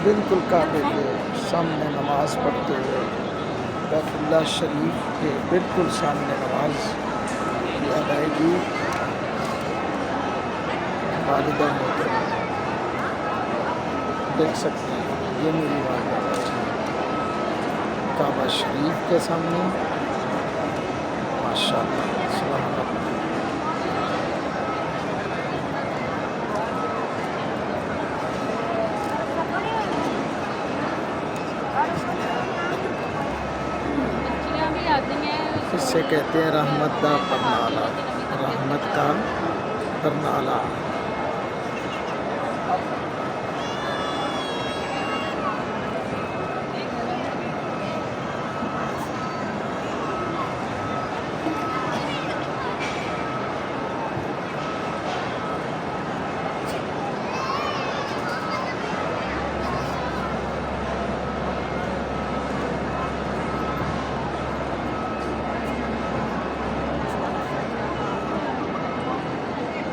बिल्कुल काबे के सामने नमाज पढ़ते हुए बैतुल्लाह शरीफ के बिल्कुल सामने नमाज की अदायगी वालिदा मोहतरमा देख सकते हैं। ये मेरी वालिदा बैठी है काबा शरीफ के सामने। माशाअल्लाह सुभान अल्लाह। इसे कहते हैं रहमत दा परनाला, रहमत का परनाला।